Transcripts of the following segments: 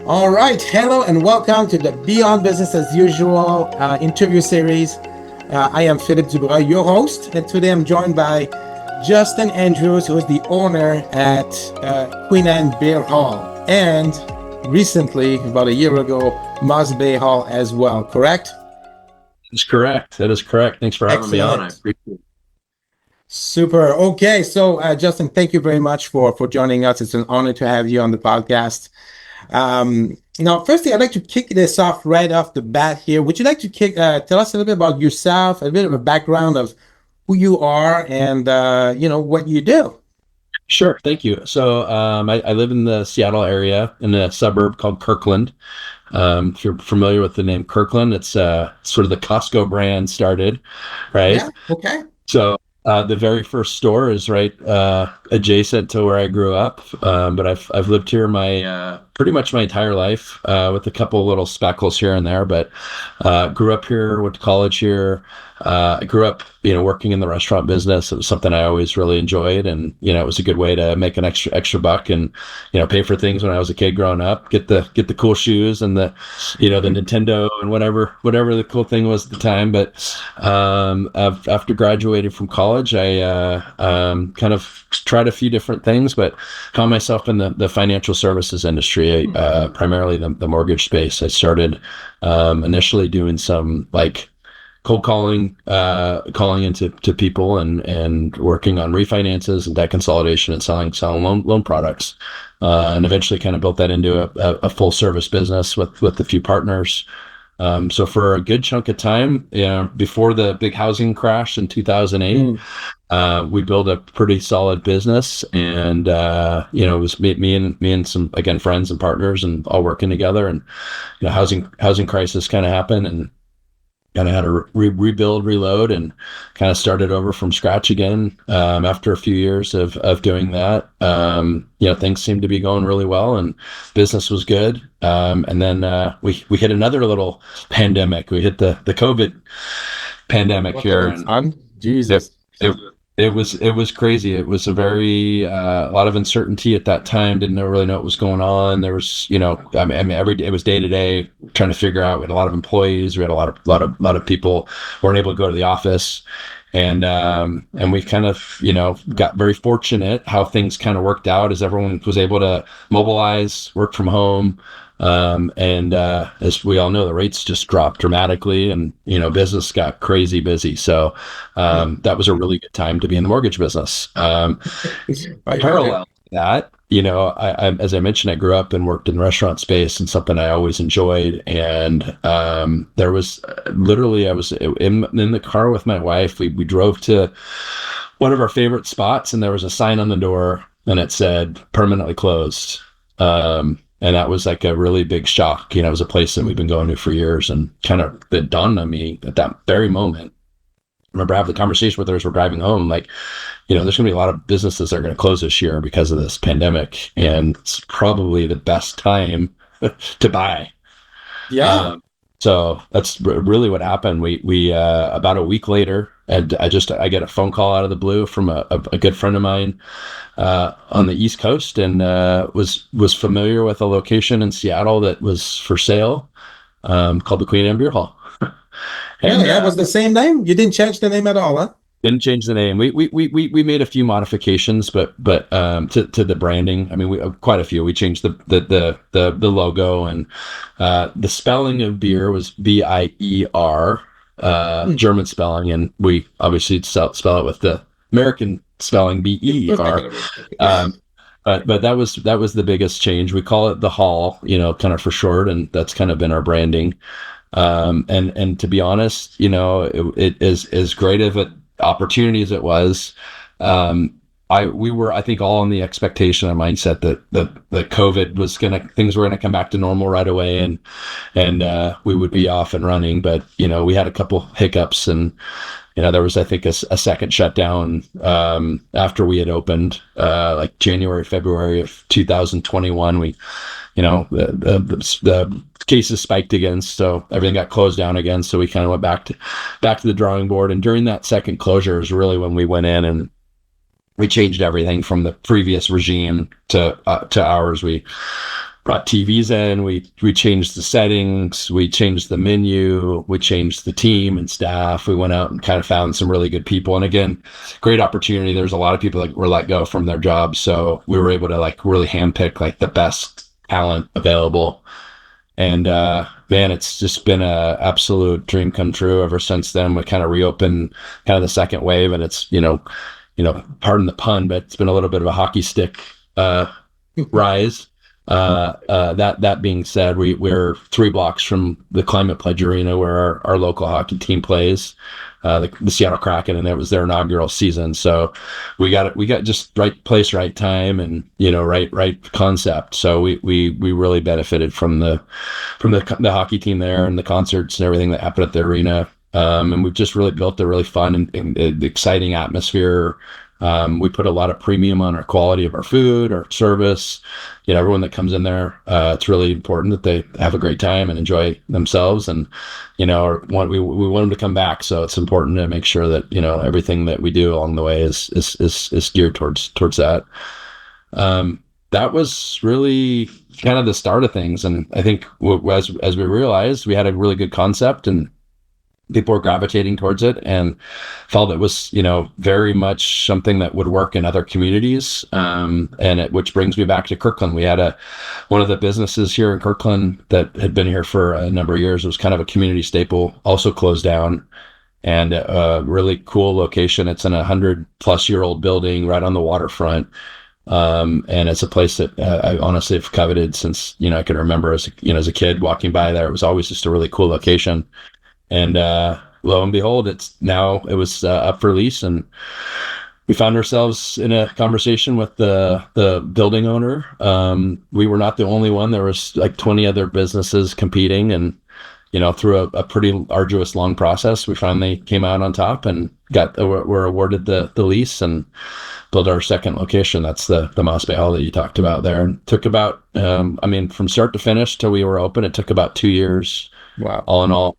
All right, hello and welcome to the Beyond Business as Usual interview series. I am Philippe Dubois, your host, and today I'm joined by Justin Andrews, who is the owner at Queen Anne Beerhall, and recently, about a year ago, Moss Beerhall as well, correct? That's correct. That is correct. Thanks for having me on. I Excellent. appreciate it. Super. Okay, so Justin, thank you very much for joining us. It's an honor to have you on the podcast. Firstly, I'd like to kick this off right off the bat here. Would you like to tell us a little bit about yourself, a bit of a background of who you are and, what you do? Sure. Thank you. So I live in the Seattle area in a suburb called Kirkland. If you're familiar with the name Kirkland, it's sort of the Costco brand started, right? Yeah. Okay. So the very first store is right adjacent to where I grew up, but I've lived here my pretty much my entire life with a couple little speckles here and there. But grew up here, went to college here. I grew up, working in the restaurant business. It was something I always really enjoyed, and it was a good way to make an extra buck and pay for things when I was a kid growing up. Get the cool shoes and the Nintendo and whatever the cool thing was at the time. But after graduating from college, I kind of tried a few different things, but found myself in the financial services industry, primarily the mortgage space. I started initially doing some like cold calling into people and working on refinances and debt consolidation and selling loan products, and eventually kind of built that into a full service business with a few partners. So for a good chunk of time, before the big housing crash in 2008, we built a pretty solid business, and it was me and some, again, friends and partners, and all working together. And housing crisis kind of happened, and kind of had to rebuild, reload, and kind of started over from scratch again. After a few years of doing that, things seemed to be going really well, and business was good. And then we hit another little pandemic. We hit the COVID pandemic here, and Jesus. it, it was crazy. It was a lot of uncertainty at that time. Didn't really know what was going on. There was, every day it was day to day trying to figure out. We had a lot of employees. We had a lot of people who weren't able to go to the office, and we kind of got very fortunate how things kind of worked out as everyone was able to mobilize, work from home. And as we all know, the rates just dropped dramatically, and business got crazy busy. So that was a really good time to be in the mortgage business. Parallel to that, I as I mentioned, I grew up and worked in the restaurant space, and something I always enjoyed. And there was literally, I was in the car with my wife. We drove to one of our favorite spots, and there was a sign on the door, and it said "permanently closed." And that was like a really big shock. It was a place that we've been going to for years, and kind of it dawned on me at that very moment. I remember having the conversation with her as we're driving home, like, there's going to be a lot of businesses that are going to close this year because of this pandemic, and it's probably the best time to buy. Yeah. So that's really what happened. We about a week later, and I get a phone call out of the blue from a good friend of mine on the East Coast, and was familiar with a location in Seattle that was for sale, called the Queen Anne Beerhall. And yeah, that was the same name. You didn't change the name at all, huh? Didn't change the name. We made a few modifications, but to the branding. I mean, quite a few. We changed the logo, and the spelling of beer was Bier, German spelling, and we obviously spell it with the American spelling Ber. But that was the biggest change. We call it the Hall, kind of for short, and that's kind of been our branding. And to be honest, it is as great of an opportunity as it was. We were, I think, all in the expectation and mindset that COVID was things were gonna come back to normal right away, and we would be off and running. But we had a couple hiccups, and there was, I think, a second shutdown after we had opened, like January, February of 2021. We, the cases spiked again, so everything got closed down again. So we kind of went back to the drawing board. And during that second closure is really when we went in and we changed everything from the previous regime to ours. We brought TVs in. We changed the settings. We changed the menu. We changed the team and staff. We went out and kind of found some really good people. And again, great opportunity. There's a lot of people that were let go from their jobs, so we were able to like really handpick like the best talent available. And man, it's just been a absolute dream come true ever since then. We kind of reopened kind of the second wave, and it's pardon the pun, but it's been a little bit of a hockey stick rise. That being said, we're 3 blocks from the Climate Pledge Arena where our local hockey team plays, the Seattle Kraken, and it was their inaugural season. So we got just right place, right time, and right concept. So we really benefited from the hockey team there and the concerts and everything that happened at the arena. And we've just really built a really fun and exciting atmosphere. We put a lot of premium on our quality of our food, our service. Everyone that comes in there, it's really important that they have a great time and enjoy themselves, and we want them to come back. So it's important to make sure that everything that we do along the way is geared towards that. That was really kind of the start of things, and I think as we realized, we had a really good concept and people were gravitating towards it, and felt it was, very much something that would work in other communities. Which brings me back to Kirkland. We had one of the businesses here in Kirkland that had been here for a number of years. It was kind of a community staple, also closed down, and a really cool location. It's in a 100-plus-year-old building right on the waterfront. And it's a place that I honestly have coveted since, I can remember as a kid walking by there. It was always just a really cool location. And lo and behold, it was up for lease, and we found ourselves in a conversation with the building owner. We were not the only one. There was like 20 other businesses competing, and through a pretty arduous, long process, we finally came out on top and were awarded the lease and built our second location. That's the Moss Bay Hall that you talked about there. And it took about, from start to finish till we were open, it took about 2 years. Wow. All in all.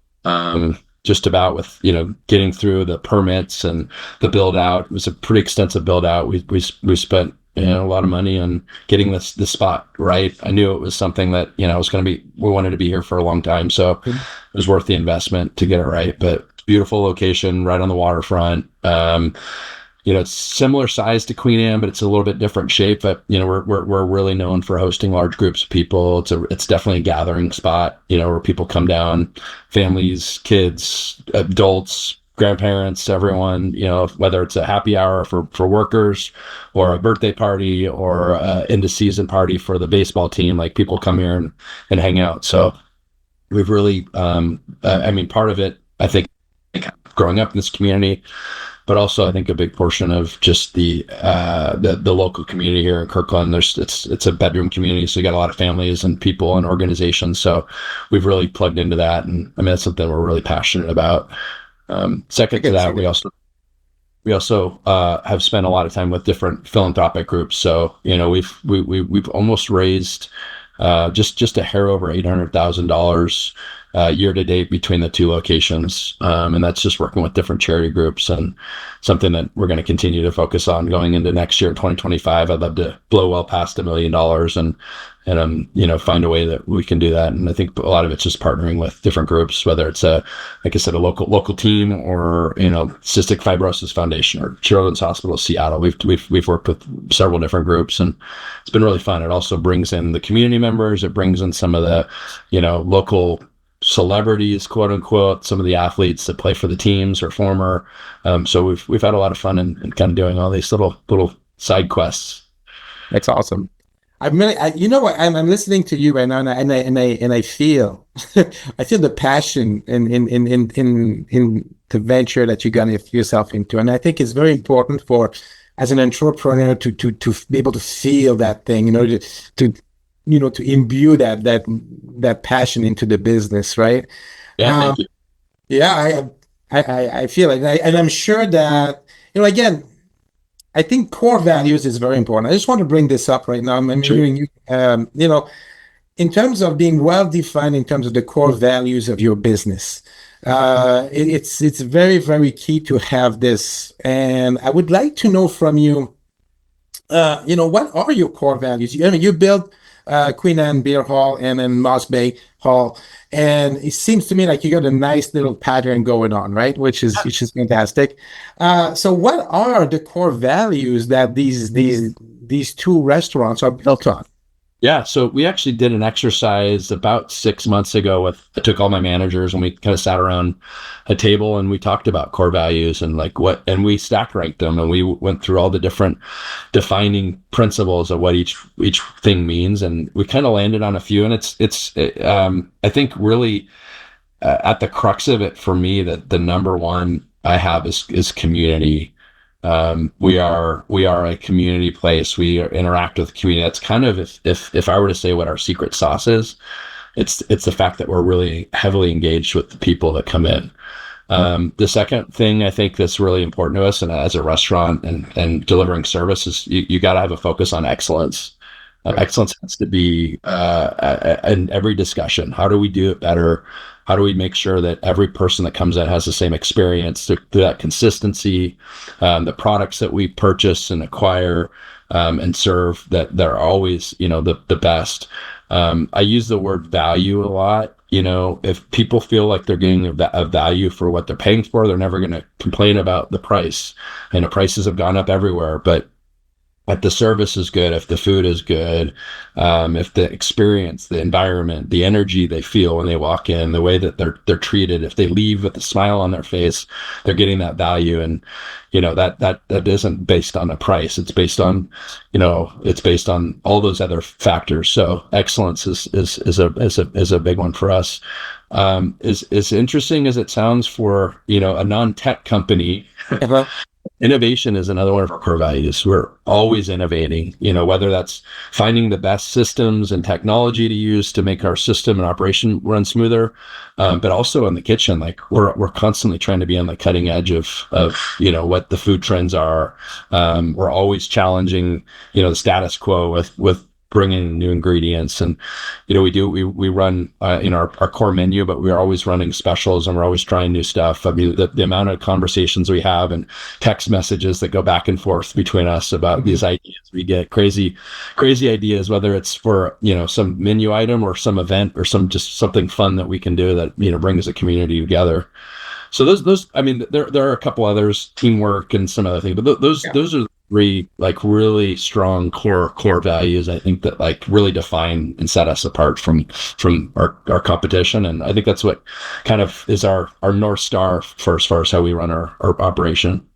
Just about with, getting through the permits and the build out. It was a pretty extensive build out. We spent, a lot of money on getting this spot right. I knew it was something that, we wanted to be here for a long time. So it was worth the investment to get it right. But beautiful location right on the waterfront. It's similar size to Queen Anne, but it's a little bit different shape. But we're really known for hosting large groups of people. It's definitely a gathering spot. Where people come down, families, kids, adults, grandparents, everyone. Whether it's a happy hour for workers, or a birthday party, or end of season party for the baseball team. Like, people come here and hang out. So we've really, part of it, I think, growing up in this community. But also, I think a big portion of just the local community here in Kirkland. It's a bedroom community, so you got a lot of families and people and organizations. So we've really plugged into that, and that's something we're really passionate about. Second to that, we also have spent a lot of time with different philanthropic groups. So we've almost raised just a hair over $800,000. Year to date between the 2 locations. And that's just working with different charity groups, and something that we're going to continue to focus on going into next year, 2025. I'd love to blow well past $1 million and find a way that we can do that. And I think a lot of it's just partnering with different groups, whether it's like I said, a local team, or, Cystic Fibrosis Foundation or Children's Hospital of Seattle. We've worked with several different groups, and it's been really fun. It also brings in the community members. It brings in some of the, local celebrities, quote unquote, some of the athletes that play for the teams or former. So we've had a lot of fun in kind of doing all these little side quests. That's awesome. I'm really, what, I'm listening to you right now, and I feel, I feel the passion in the venture that you're going to yourself into, and I think it's very important as an entrepreneur to be able to feel that thing, to imbue that passion into the business, right? Yeah, thank you. Yeah, I feel it, and I'm sure that again, I think core values is very important. I just want to bring this up right now. I'm Sure. hearing you, in terms of being well defined in terms of the core values of your business. It's very, very key to have this, and I would like to know from you, what are your core values? I mean, you built Queen Anne Beer Hall and then Moss Bay Hall, and it seems to me like you got a nice little pattern going on, right? Which is fantastic. So, what are the core values that these two restaurants are built on? Yeah, so we actually did an exercise about 6 months ago with I took all my managers and we kind of sat around a table and we talked about core values and like what and we stack ranked them and we went through all the different defining principles of what each thing means and we kind of landed on a few and it's I think really at the crux of it for me that the number one I have is community. We are a community place. Interact with the community. That's kind of if I were to say what our secret sauce is, it's the fact that we're really heavily engaged with the people that come in. The second thing I think that's really important to us, and as a restaurant and delivering service, is you got to have a focus on excellence. Excellence has to be in every discussion. How do we do it better? How do we make sure that every person that comes in has the same experience through that consistency, the products that we purchase and acquire and serve that they're always, the best. I use the word value a lot. If people feel like they're getting a value for what they're paying for, they're never going to complain about the price. And the prices have gone up everywhere, but if the service is good, if the food is good, if the experience, the environment, the energy they feel when they walk in, the way that they're treated, if they leave with a smile on their face, they're getting that value. And that isn't based on a price. It's based on all those other factors. So excellence is a big one for us. As interesting as it sounds for a non-tech company. Innovation is another one of our core values. We're always innovating, whether that's finding the best systems and technology to use to make our system and operation run smoother, but also in the kitchen, like we're constantly trying to be on the cutting edge of what the food trends are. We're always challenging, the status quo with bringing new ingredients and we run our core menu, but we're always running specials and we're always trying new stuff. I mean, the amount of conversations we have and text messages that go back and forth between us about these ideas, we get crazy ideas, whether it's for some menu item or some event or just something fun that we can do that brings the community together. So those I mean, there are a couple others, teamwork and some other things, but those are three like really strong core values I think that like really define and set us apart from our competition. And I think that's what kind of is our North Star for as far as how we run our operation.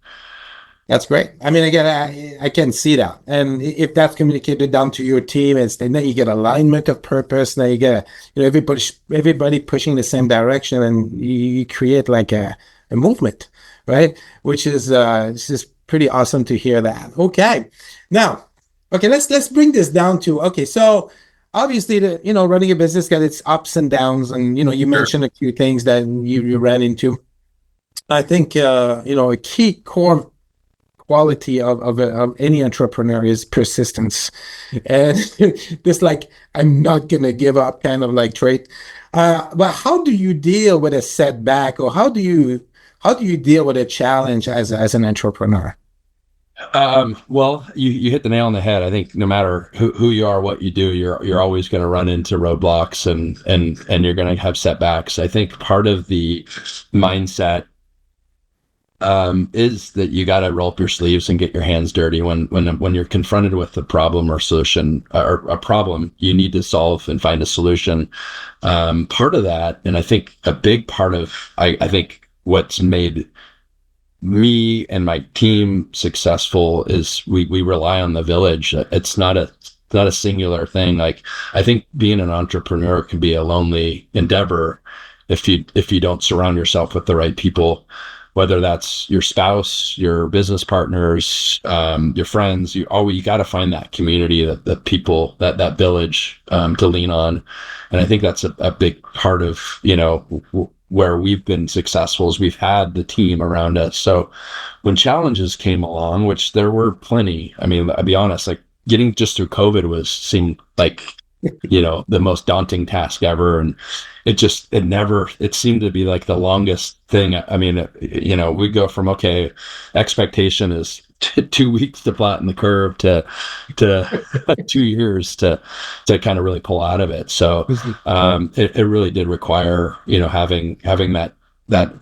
That's great. I mean, again, I can see that. And if that's communicated down to your team, then you get alignment of purpose. Now you get, everybody pushing the same direction, and you create like a movement, right? Which is it's just pretty awesome to hear that. Okay, now, let's bring this down to so obviously running a business got its ups and downs, and you mentioned a few things that you ran into. I think a key core quality of any entrepreneur is persistence, and this like I'm not gonna give up kind of like trait. But how do you deal with a setback, or how do you deal with a challenge as an entrepreneur? Well, you hit the nail on the head. I think no matter who you are, what you do, you're always going to run into roadblocks and you're going to have setbacks. I think part of the mindset is that you got to roll up your sleeves and get your hands dirty when you're confronted with a problem or solution or a problem you need to solve and find a solution. Part of that, and I think a big part of I think what's made me and my team successful is we rely on the village. It's not a singular thing. Like I think being an entrepreneur can be a lonely endeavor if you don't surround yourself with the right people, whether that's your spouse, your business partners, your friends. You got to find that community, that people, that village to lean on. And I think that's a big part of where we've been successful is we've had the team around us. So when challenges came along, which there were plenty, I mean, I'll be honest, like getting just through COVID seemed like, the most daunting task ever. And it seemed to be like the longest thing. I mean, we go from, expectation is 2 weeks to flatten the curve to 2 years to kind of really pull out of it. So it really did require, having that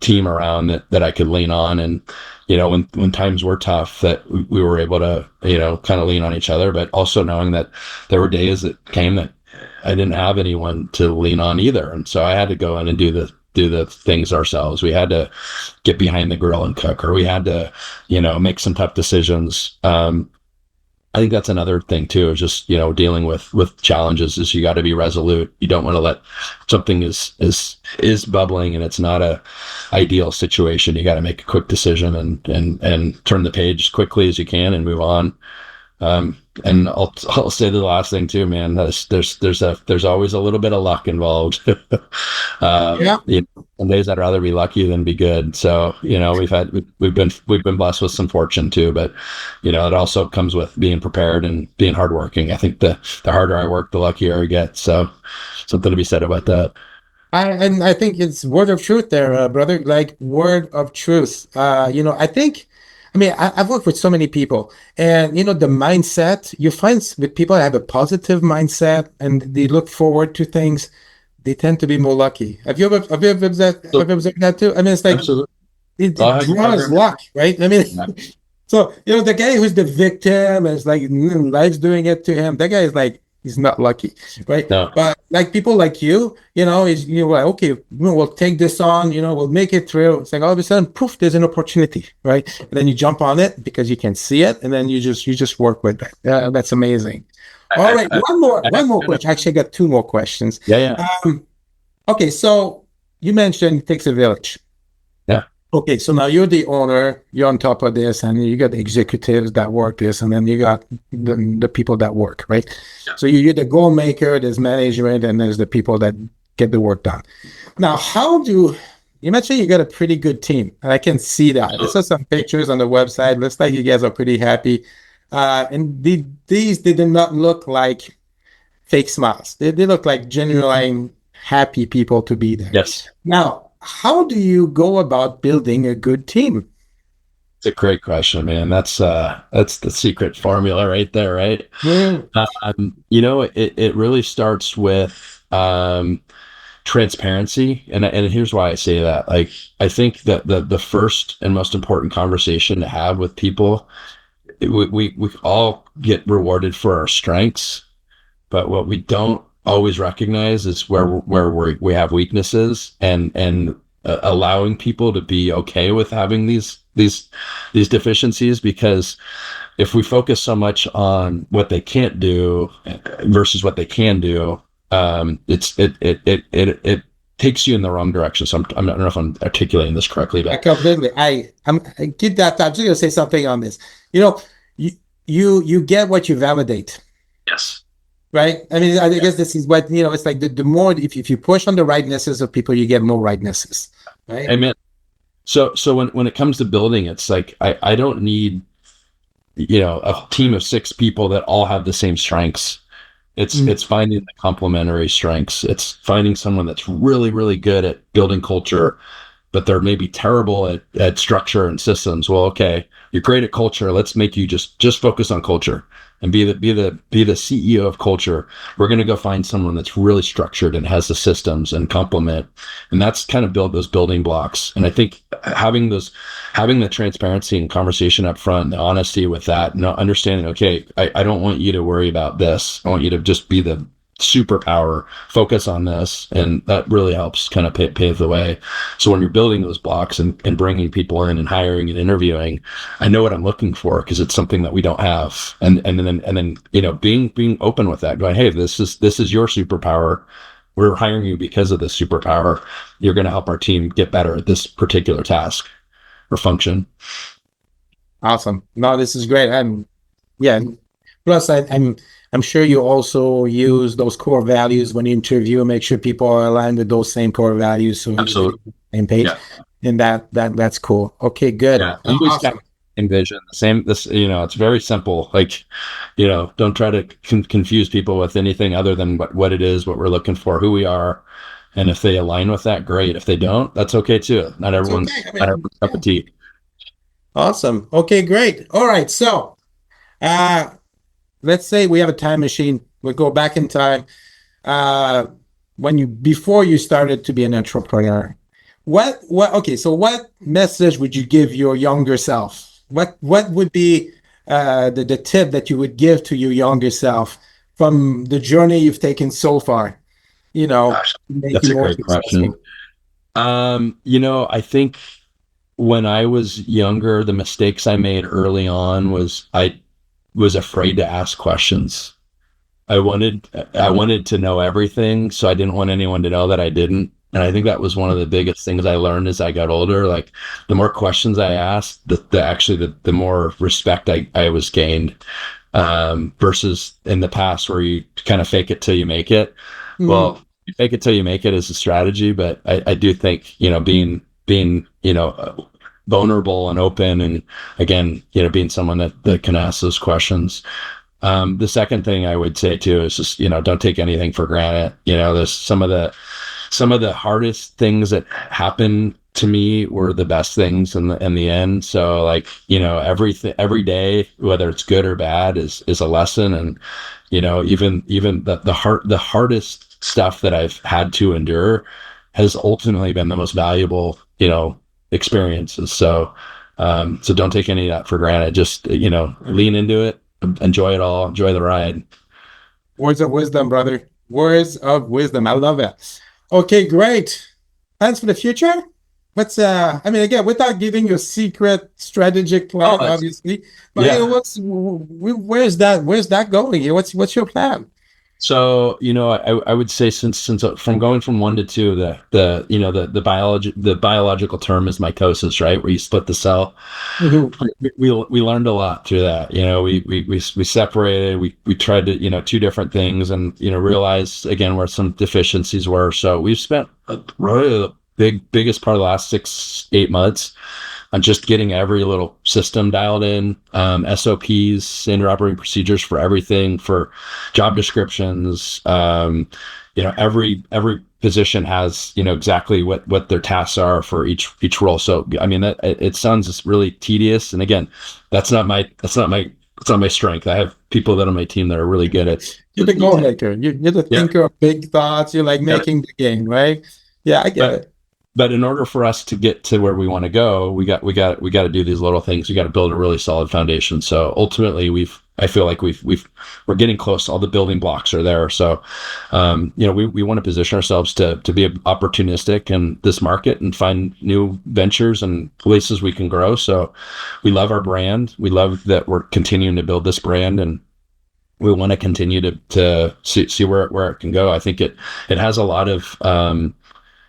team around that I could lean on. And, when times were tough, that we were able to, kind of lean on each other, but also knowing that there were days that came that I didn't have anyone to lean on either. And so I had to go in and do the things ourselves. We had to get behind the grill and cook, or we had to, make some tough decisions. I think that's another thing too, is just, dealing with challenges, is you got to be resolute. You don't want to let something is bubbling and it's not a ideal situation. You got to make a quick decision and turn the page as quickly as you can and move on. And I'll say the last thing too, man. There's always a little bit of luck involved. Yeah. Some days I'd rather be lucky than be good. So we've been blessed with some fortune too, but it also comes with being prepared and being hardworking. I think the harder I work, the luckier I get. So something to be said about that. I think it's word of truth there, brother. Like word of truth. I think. I mean, I've worked with so many people, and the mindset you find with people that have a positive mindset and they look forward to things, they tend to be more lucky. Have you ever So observed that too? I mean, it's like absolutely. it Well, draws luck, right? I mean, so the guy who's the victim is like life's doing it to him. That guy is like he's not lucky, right? no, But like people like you, is like okay, we'll take this on, we'll make it through. It's like all of a sudden, poof, there's an opportunity, right? And then you jump on it because you can see it, and then you just work with it. That's amazing. All right, one more kind of, question. Actually, I got two more questions. yeah, yeah, Um, okay, so you mentioned it takes a village. yeah. Okay, so now you're the owner, you're on top of this, and you got the executives that work this, and then you got the people that work, right? So you're the goal maker, there's management, and there's the people that get the work done. Now, you mentioned you got a pretty good team, and I can see that. I saw some pictures on the website. Looks like you guys are pretty happy. And these did not look like fake smiles. They look like genuine happy people to be there. Yes. Now, how do you go about building a good team? It's a great question, man. That's the secret formula right there, right? Mm, It really starts with transparency, and here's why I say that. Like, I think that the first and most important conversation to have with people, we all get rewarded for our strengths, but what we don't always recognize is where we have weaknesses, and allowing people to be okay with having these deficiencies. Because if we focus so much on what they can't do versus what they can do, it takes you in the wrong direction. So I don't know if I'm articulating this correctly, I but completely. I get that. I'm just gonna say something on this. You know, you you get what you validate, yes, right? I mean, I guess this is what It's like the more if you push on the rightnesses of people, you get more rightnesses, right? amen. So when it comes to building, it's like I don't need a team of 6 people that all have the same strengths. It's finding the complementary strengths. It's finding someone that's really, really good at building culture, but they're maybe terrible at structure and systems. Well, okay, you're great at culture. Let's make you just focus on culture and be the CEO of culture. We're going to go find someone that's really structured and has the systems and complement, and that's kind of build those building blocks. And I think having the transparency and conversation up front, the honesty with that, and understanding, okay, I don't want you to worry about this. I want you to just be the superpower, focus on this, and that really helps kind of pave the way. So when you're building those blocks and bringing people in and hiring and interviewing, I know what I'm looking for because it's something that we don't have. And then being open with that, going, hey, this is your superpower. We're hiring you because of this superpower. You're going to help our team get better at this particular task or function. Awesome. No, this is great. Yeah. Plus, I'm sure you also use those core values when you interview, make sure people are aligned with those same core values, so you're on Absolutely. the same page. Yeah. And that's cool. Okay, good. Yeah. And we Awesome. envision the same, it's very simple. Like, don't try to confuse people with anything other than what it is, what we're looking for, who we are. And if they align with that, great. If they don't, that's okay too. Not It's okay. everyone's I not mean, everyone's cup yeah. of tea. Awesome. Okay, great. All right. So, uh, let's say we have a time machine. We'll go back in time. Uh, when you before you started to be an entrepreneur, okay, so what message would you give your younger self? What would be the tip that you would give to your younger self from the journey you've taken so far, Gosh, to make you that's a more great question. successful? I think when I was younger, the mistakes I made early on was I was afraid to ask questions. I wanted to know everything, so I didn't want anyone to know that I didn't. And I think that was one of the biggest things I learned as I got older. Like the more questions I asked, the more respect I was gained. Versus in the past where you kind of fake it till you make it. Mhm. Well, you fake it till you make it is a strategy, but I do think, being, vulnerable and open and again, being someone that can ask those questions. The second thing I would say too is just, don't take anything for granted. There's some of the hardest things that happen to me were the best things in the end. So like, every day, whether it's good or bad is a lesson. And, even the hardest stuff that I've had to endure has ultimately been the most valuable, experiences. So don't take any of that for granted. Just, lean into it, enjoy it all, enjoy the ride. Words of wisdom, brother. Words of wisdom. I love it. Okay, great. Plans for the future? I mean, again, without giving you a secret strategic Oh, plan, obviously, but yeah. where's that going? What's your plan? So, I would say since from going from one to two, the biological term is mitosis, right? Where you split the cell. Mhm. We learned a lot through that. We separated, we tried to, two different things and, realized again where some deficiencies were. So we've spent really the biggest part of the last 6, 8 months on just getting every little system dialed in, SOPs, standard operating procedures for everything, for job descriptions. Every position has, exactly what their tasks are for each role. So I mean that it sounds really tedious, and again, that's not my strength. I have people that on my team that are really good at You're the the goal detail. maker. You're the Yeah. thinker of big thoughts. You're like Yep. making the game, right? Yeah, I get But it. but in order for us to get to where we want to go, we got to do these little things. We got to build a really solid foundation. So ultimately, I feel like we're getting close. All the building blocks are there. So, we want to position ourselves to be opportunistic in this market and find new ventures and places we can grow. So, we love our brand. We love that we're continuing to build this brand, and we want to continue to see where it can go. I think it has a lot of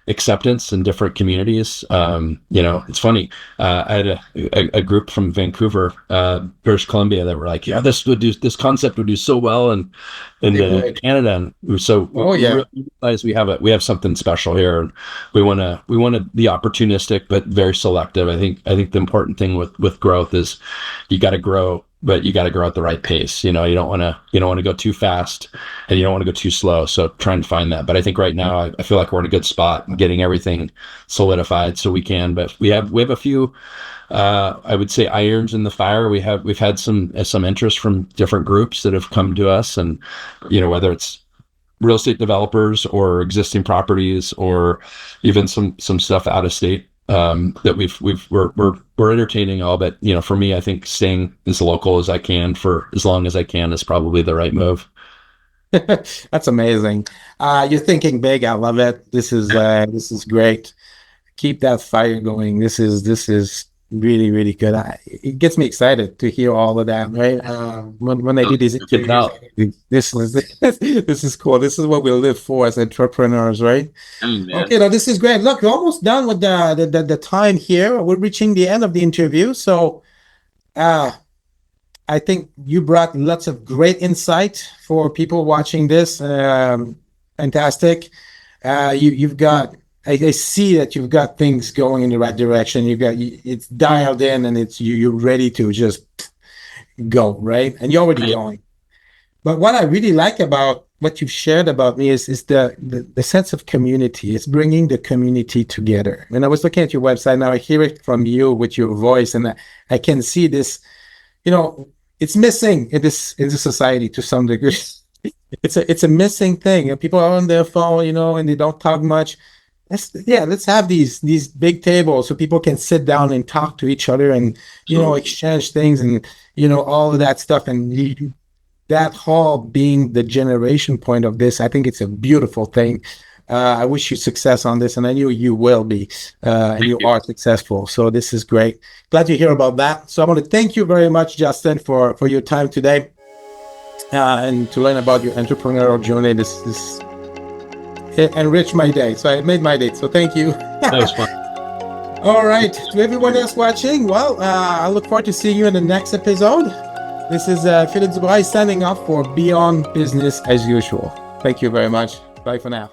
acceptance in different communities. It's funny. I had a group from Vancouver, British Columbia, that were like, "Yeah, this concept would do so well in It would. Canada." And so Oh we yeah. realize we have something special here, and we want to be opportunistic but very selective. I think the important thing with growth is you got to grow. But you got to grow at the right pace. You don't want to go too fast, and you don't want to go too slow. So try and find that. But I think right now I feel like we're in a good spot in getting everything solidified so we can. But we have a few, I would say, irons in the fire. We've had some interest from different groups that have come to us, and whether it's real estate developers or existing properties or even some stuff out of state, that we're entertaining all. But for me, I think staying as local as I can for as long as I can is probably the right move. That's amazing. You're thinking big. I love it. This is great. Keep that fire going. This is really really good. It gets me excited to hear all of that. Right? When I do these You can interviews, tell. this is this is cool. This is what we live for as entrepreneurs, right? Man. Okay, no, this is great. Look, we're almost done with the time here. We're reaching the end of the interview, so. Uh, I think you brought lots of great insight for people watching this. Fantastic. You've got, I see that you've got things going in the right direction. It's dialed in and you're ready to just go, right? And you're already Yeah. going. But what I really like about what you've shared about me is the sense of community. It's bringing the community together. When I was looking at your website, now I hear it from you with your voice, and I can see this, it's missing in this society to some degree. It's a missing thing. And people are on their phone, and they don't talk much. Let's have these big tables so people can sit down and talk to each other and exchange things and all of that stuff. And that hall being the generation point of this, I think it's a beautiful thing. I wish you success on this, and I know you will be, and you are successful. So this is great. Glad to hear about that. So I want to thank you very much, Justin, for your time today, and to learn about your entrepreneurial journey. This it enriched my day. So it made my day. So thank you. That was fun. All right. To everyone else watching, well, I look forward to seeing you in the next episode. This is Philippe Dubois signing off for Beyond Business as Usual. Thank you very much. Bye for now.